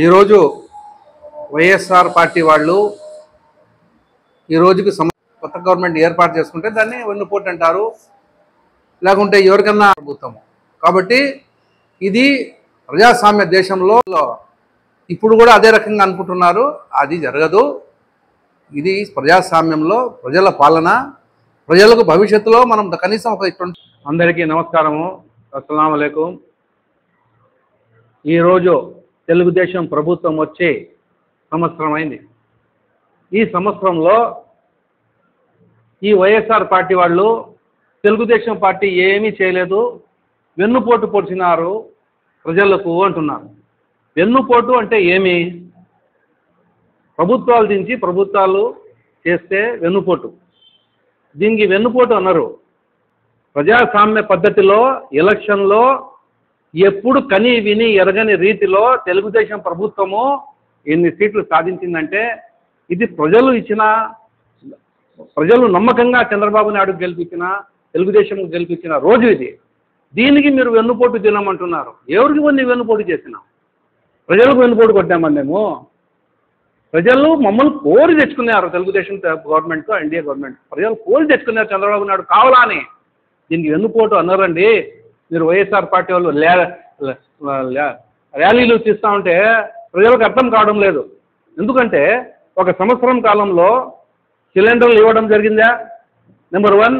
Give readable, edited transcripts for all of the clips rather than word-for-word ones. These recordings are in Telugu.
ఈరోజు వైఎస్ఆర్ పార్టీ వాళ్ళు ఈ రోజుకి కొత్త గవర్నమెంట్ ఏర్పాటు చేసుకుంటే దాన్ని వెన్నుపోటు అంటారు, లేకుంటే ఎవరికన్నా ప్రభుత్వము. కాబట్టి ఇది ప్రజాస్వామ్య దేశంలో ఇప్పుడు కూడా అదే రకంగా అనుకుంటున్నారు. అది జరగదు. ఇది ప్రజాస్వామ్యంలో ప్రజల పాలన, ప్రజలకు భవిష్యత్తులో మనం కనీసం ఒక 20. అందరికీ నమస్కారము, అస్సలాము అలైకుం. ఈరోజు తెలుగుదేశం ప్రభుత్వం వచ్చి సంవత్సరం అయింది. ఈ సంవత్సరంలో ఈ వైఎస్ఆర్ పార్టీ వాళ్ళు తెలుగుదేశం పార్టీ ఏమీ చేయలేదు, వెన్నుపోటు పొడిచినారు ప్రజలకు అంటున్నారు. వెన్నుపోటు అంటే ఏమి? ప్రభుత్వాలు దించి ప్రభుత్వాలు చేస్తే వెన్నుపోటు. దీనికి వెన్నుపోటు అన్నారు. ప్రజాస్వామ్య పద్ధతిలో ఎలక్షన్లో ఎప్పుడు కని విని ఎరగని రీతిలో తెలుగుదేశం ప్రభుత్వము ఎన్ని సీట్లు సాధించిందంటే ఇది ప్రజలు నమ్మకంగా చంద్రబాబు నాయుడు గెలిపించిన, తెలుగుదేశం గెలిపించిన రోజు ఇది. దీనికి మీరు వెన్నుపోటు తినమంటున్నారు. ఎవరికి వెన్నుపోటు చేసినాం? ప్రజలకు వెన్నుపోటు కొట్టామని మేము. ప్రజలు మమ్మల్ని కోరి తెచ్చుకున్నారు. తెలుగుదేశం గవర్నమెంట్తో ఎన్డీఏ గవర్నమెంట్ ప్రజలు కోరి తెచ్చుకున్నారు చంద్రబాబు నాయుడు కావాలా అని. దీనికి వెన్నుపోటు అన్నారండి. మీరు వైఎస్ఆర్ పార్టీ వాళ్ళు ర్యాలీలు తీస్తూ ఉంటే ప్రజలకు అర్థం కావడం లేదు. ఎందుకంటే ఒక సంవత్సరం కాలంలో సిలిండర్లు ఇవ్వడం జరిగిందా? నెంబర్ 1.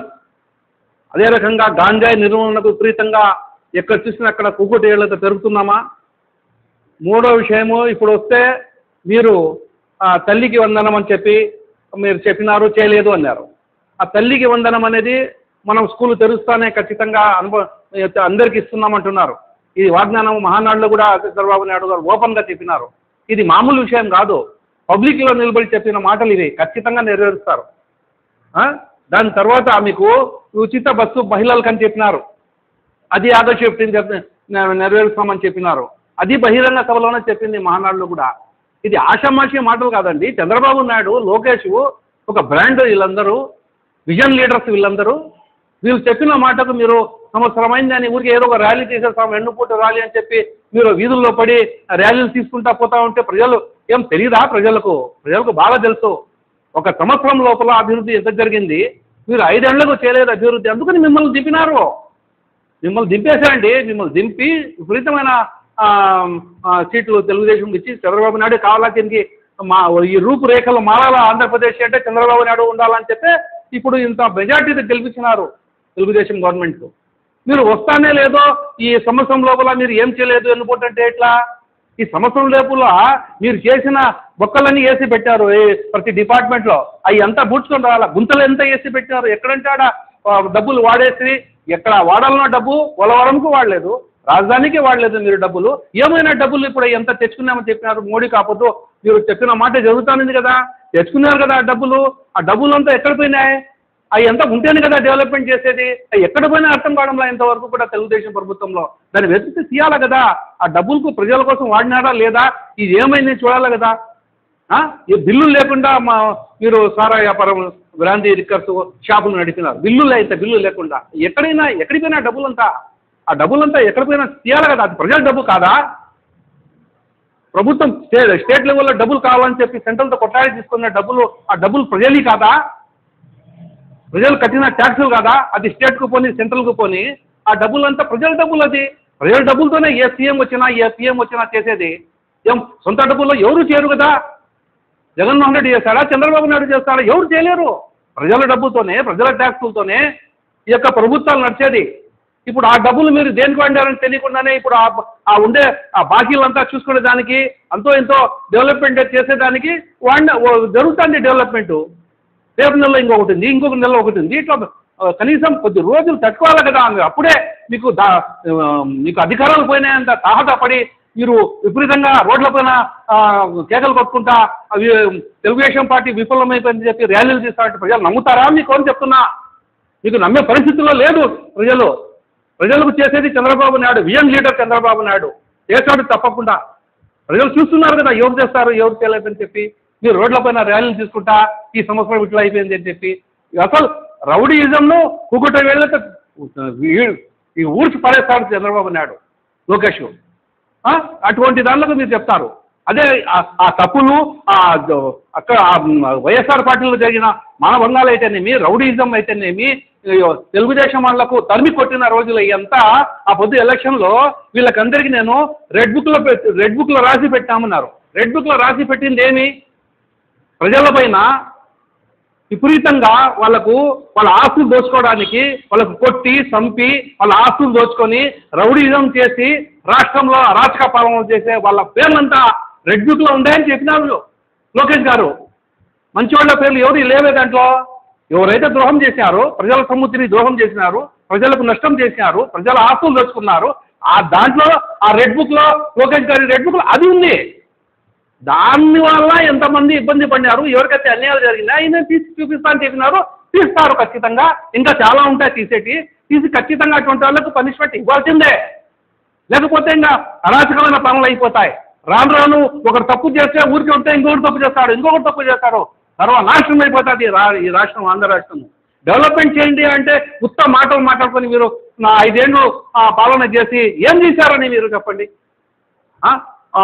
అదే రకంగా గాంజాయి నిర్మూలనకు విపరీతంగా ఎక్కడ చూసినా అక్కడ కుక్కుటేళ్లతో పెరుగుతున్నామా? మూడో విషయము, ఇప్పుడు వస్తే మీరు తల్లికి వందనం అని చెప్పి మీరు చెప్పినారు, చేయలేదు అన్నారు. ఆ తల్లికి వందనం అనేది మనం స్కూల్ తెరుస్తానే ఖచ్చితంగా అందరికి ఇస్తున్నామంటున్నారు. ఇది వాగ్దానం మహానాడులో కూడా చంద్రబాబు నాయుడు గారు ఓపెన్గా చెప్పినారు. ఇది మామూలు విషయం కాదు. పబ్లిక్లో నిలబడి చెప్పిన మాటలు ఇవి ఖచ్చితంగా నెరవేరుస్తారు. దాని తర్వాత మీకు ఉచిత బస్సు మహిళలకు అని చెప్పినారు. అది ఆగస్టు 15 నెరవేరుస్తామని చెప్పినారు. అది బహిరంగ సభలోనే చెప్పింది మహానాడులో కూడా. ఇది ఆషామాషి మాటలు కాదండి. చంద్రబాబు నాయుడు, లోకేష్ ఒక బ్రాండ్. వీళ్ళందరూ విజన్ లీడర్స్. వీళ్ళు చెప్పిన మాటకు మీరు సంవత్సరమైంది అని ఊరికి ఏదో ఒక ర్యాలీ చేసేస్తాం, వెన్నుపోటు ర్యాలీ అని చెప్పి మీరు వీధుల్లో పడి ర్యాలీలు తీసుకుంటా పోతా ఉంటే ప్రజలు ఏం తెలియదా? ప్రజలకు బాగా తెలుసు. ఒక సంవత్సరం లోపల అభివృద్ధి ఎంత జరిగింది. మీరు 5 ఏళ్లకు చేయలేదు అభివృద్ధి. అందుకని మిమ్మల్ని దింపినారు. మిమ్మల్ని దింపేశారండి. మిమ్మల్ని దింపి విపరీతమైన సీట్లు తెలుగుదేశం ఇచ్చి చంద్రబాబు నాయుడు కావాలా, దీనికి ఈ రూపురేఖలు మారాలా ఆంధ్రప్రదేశ్ అంటే చంద్రబాబు నాయుడు ఉండాలని చెప్పి ఇప్పుడు ఇంత మెజార్టీతో గెలిపించినారు తెలుగుదేశం గవర్నమెంట్. మీరు వస్తానే లేదో ఈ సంవత్సరం లోపల మీరు ఏం చేయలేదు వెన్నుపోటు అంటే ఎట్లా? ఈ సంవత్సరం లోపల మీరు చేసిన బొక్కలన్నీ వేసి పెట్టారు ప్రతి డిపార్ట్మెంట్లో. అవి అంతా బూడ్చుకొని రావాలా. గుంతలు ఎంత వేసి పెట్టారు. ఎక్కడంటే ఆడ డబ్బులు వాడేసి, ఎక్కడ వాడాలన్న డబ్బు పోలవరంకు వాడలేదు, రాజధానికి వాడలేదు మీరు డబ్బులు. ఏమైనా డబ్బులు ఇప్పుడు ఎంత తెచ్చుకున్నామని చెప్పినారు. మోడీ కాకపోతే మీరు చెప్పిన మాట జరుగుతుంది కదా, తెచ్చుకున్నారు కదా డబ్బులు. ఆ డబ్బులు అంతా ఎక్కడ పోయినాయి? అవి ఎంత ఉంటేనే కదా డెవలప్మెంట్ చేసేది. అవి ఎక్కడ పోయినా అర్థం కావడంలో ఇంతవరకు కూడా తెలుగుదేశం ప్రభుత్వంలో. దాన్ని వెతికి తీయాలి కదా. ఆ డబ్బులకు ప్రజల కోసం వాడినారా లేదా, ఇది ఏమైంది చూడాలి కదా. ఈ బిల్లులు లేకుండా మీరు సారా వ్యాపారం, బ్రాంతి రిక్కర్స్ షాపులు నడిపినారు. బిల్లు లేకుండా ఎక్కడికి పోయినా డబ్బులంతా, ఆ డబ్బులంతా ఎక్కడ పోయినా తీయాలి కదా. అది ప్రజల డబ్బు కాదా? ప్రభుత్వం స్టేట్ లెవెల్లో డబ్బులు కావాలని చెప్పి సెంట్రల్తో కొట్లాడి తీసుకున్న డబ్బులు, ఆ డబ్బులు ప్రజలు కాదా? ప్రజలు కట్టిన ట్యాక్సులు కాదా? అది స్టేట్కు పోని, సెంట్రల్కు పోని. ఆ డబ్బులంతా ప్రజల డబ్బులు. అది ప్రజల డబ్బులతోనే ఏ సీఎం వచ్చినా ఏ పిఎం వచ్చినా చేసేది. ఏం సొంత డబ్బుల్లో ఎవరు చేయరు కదా. జగన్మోహన్ రెడ్డి చేస్తాడా, చంద్రబాబు నాయుడు చేస్తాడా? ఎవరు చేయలేరు. ప్రజల డబ్బుతోనే, ప్రజల ట్యాక్సులతోనే ఈ యొక్క ప్రభుత్వాలు నడిచేది. ఇప్పుడు ఆ డబ్బులు మీరు దేనికి వాడారని తెలియకుండానే ఇప్పుడు ఆ ఉండే ఆ బాకీలంతా చూసుకునే దానికి, అంతో ఎంతో డెవలప్మెంట్ చేసేదానికి జరుగుతుంది డెవలప్మెంటు. రేపు నెలలో ఇంకొకటి ఉంది, ఇంకొక నెల ఒకటి ఉంది. ఇట్లా కనీసం కొద్ది రోజులు తట్టుకోవాలి కదా. అప్పుడే మీకు అధికారాలు పోయినాయంత తాహతపడి మీరు విపరీతంగా రోడ్లపైన కేకలు కొట్టుకుంటా తెలుగుదేశం పార్టీ విఫలమైపోయిందని చెప్పి ర్యాలీలు తీస్తారంటే ప్రజలు నమ్ముతారా? మీకు అని చెప్తున్నా. మీకు నమ్మే పరిస్థితుల్లో లేదు ప్రజలు. ప్రజలకు చేసేది చంద్రబాబు నాయుడు, విజన్ లీడర్ చంద్రబాబు నాయుడు చేస్తాడు తప్పకుండా. ప్రజలు చూస్తున్నారు కదా ఎవరు చేస్తారు ఎవరు చేయలేదని చెప్పి. మీరు రోడ్లపైన ర్యాలీలు తీసుకుంటా ఈ సంవత్సరం ఇట్లా అయిపోయింది అని చెప్పి అసలు రౌడీయిజంను కుకుట వేళ్ళతో ఊడ్చి పడేస్తాడు చంద్రబాబు నాయుడు, లోకేష్. అటువంటి దానిలో మీరు చెప్తారు అదే ఆ తప్పులు అక్కడ వైఎస్ఆర్ పార్టీలో జరిగిన మానభంగాలు అయితేనేమి, రౌడీయిజం అయితేనేమి, తెలుగుదేశం వాళ్ళకు తరిమి కొట్టిన రోజులు ఇదంతా ఆ పొద్దు ఎలక్షన్లో వీళ్ళకందరికీ నేను రెడ్ బుక్లో రాసి పెట్టామన్నారు. రెడ్ బుక్లో రాసి పెట్టింది ఏమి? ప్రజలపైన విపరీతంగా వాళ్ళ ఆస్తులు దోచుకోవడానికి, వాళ్ళకు కొట్టి చంపి వాళ్ళ ఆస్తులు దోచుకొని రౌడీజం చేసి రాష్ట్రంలో అరాచక పాలన చేసే వాళ్ళ పేర్లంతా రెడ్ బుక్లో ఉండాయని చెప్పినారు లోకేష్ గారు. మంచి వాళ్ళ పేర్లు ఎవరు లేవే దాంట్లో. ఎవరైతే ద్రోహం చేశారో, ప్రజల సముద్రిని ద్రోహం చేసినారు, ప్రజలకు నష్టం చేసినారు, ప్రజల ఆస్తులు దోచుకున్నారు, ఆ దాంట్లో ఆ రెడ్ బుక్లో లోకేష్ గారి రెడ్ బుక్లో అది ఉంది. దానివల్ల ఎంతమంది ఇబ్బంది పడినారు, ఎవరికైతే అన్యాయాలు జరిగినా ఆయన తీసి చూపిస్తానని చెప్పినారు. తీస్తారు ఖచ్చితంగా. ఇంకా చాలా ఉంటాయి తీసి ఖచ్చితంగా అటువంటి వాళ్ళకు పనిష్మెంట్ ఇవ్వాల్సిందే. లేకపోతే ఇంకా అరాచకమైన పనులు అయిపోతాయి. రాను రాను ఒకరు తప్పు చేస్తే ఊరికి ఉంటే ఇంకొకటి తప్పు చేస్తారు, సర్వనాశనం అయిపోతుంది ఈ రాష్ట్రం, ఆంధ్ర రాష్ట్రం. డెవలప్మెంట్ చేయండి అంటే ఉత్తమ మాటలు మాట్లాడుకొని మీరు 5 ఏళ్ళు పాలన చేసి ఏం చేశారని మీరు చెప్పండి.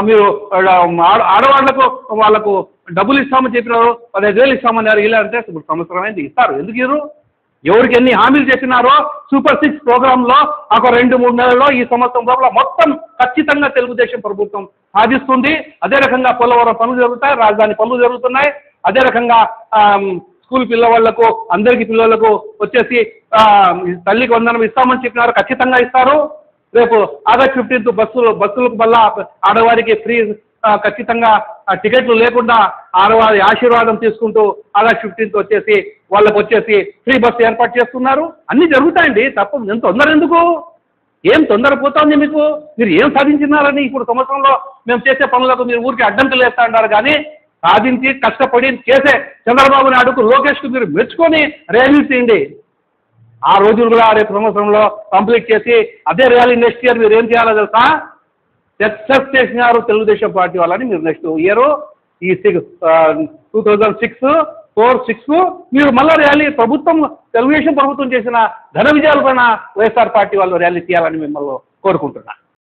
మీరు ఆడవాళ్లకు వాళ్ళకు డబ్బులు ఇస్తామని చెప్పినారు, 15,000 ఇస్తామన్నారు. ఇలా అంటే ఇప్పుడు సంవత్సరం అయింది, ఇస్తారు. ఎందుకు ఇరు? ఎవరికి ఎన్ని హామీలు చెప్పినారో సూపర్ 6 ప్రోగ్రాంలో ఒక 2-3 నెలల్లో ఈ సంవత్సరం లోపల మొత్తం ఖచ్చితంగా తెలుగుదేశం ప్రభుత్వం సాధిస్తుంది. అదే రకంగా పోలవరం పనులు జరుగుతాయి, రాజధాని పనులు జరుగుతున్నాయి. అదే రకంగా స్కూల్ పిల్లవాళ్లకు అందరికీ పిల్లలకు వచ్చేసి తల్లికి వందనం ఇస్తామని చెప్పినారు, ఖచ్చితంగా ఇస్తారు. రేపు ఆగస్ట్ 15 బస్సులకు మళ్ళా ఆడవారికి ఫ్రీ, ఖచ్చితంగా టికెట్లు లేకుండా ఆడవారి ఆశీర్వాదం తీసుకుంటూ ఆగస్ట్ 15 వచ్చేసి వాళ్ళకు వచ్చేసి ఫ్రీ బస్సు ఏర్పాటు చేస్తున్నారు. అన్నీ జరుగుతాయండి. తప్ప ఎంత తొందర ఎందుకు? ఏం తొందర పోతుంది మీకు? మీరు ఏం సాధించినారని ఇప్పుడు సంవత్సరంలో మేము చేసే పనులకు మీరు ఊరికి అడ్డంకులు వేస్తా అంటారు. కానీ సాధించి కష్టపడి చేసే చంద్రబాబు నాయుడుకు, లోకేష్కు మీరు మెచ్చుకొని ర్యాలీ తీయండి. ఆ రోజులు కూడా రేపు సంవత్సరంలో కంప్లీట్ చేసి అదే ర్యాలీ నెక్స్ట్ ఇయర్ మీరు ఏం చేయాలో తెలుసా? సక్సెస్ చేసినారు తెలుగుదేశం పార్టీ వాళ్ళని మీరు నెక్స్ట్ ఇయర్ ఈ 2006 మీరు మళ్ళీ ర్యాలీ తెలుగుదేశం ప్రభుత్వం చేసిన ఘన విజయాల పైన వైఎస్ఆర్ పార్టీ వాళ్ళు ర్యాలీ తీయాలని మిమ్మల్ని కోరుకుంటున్నా.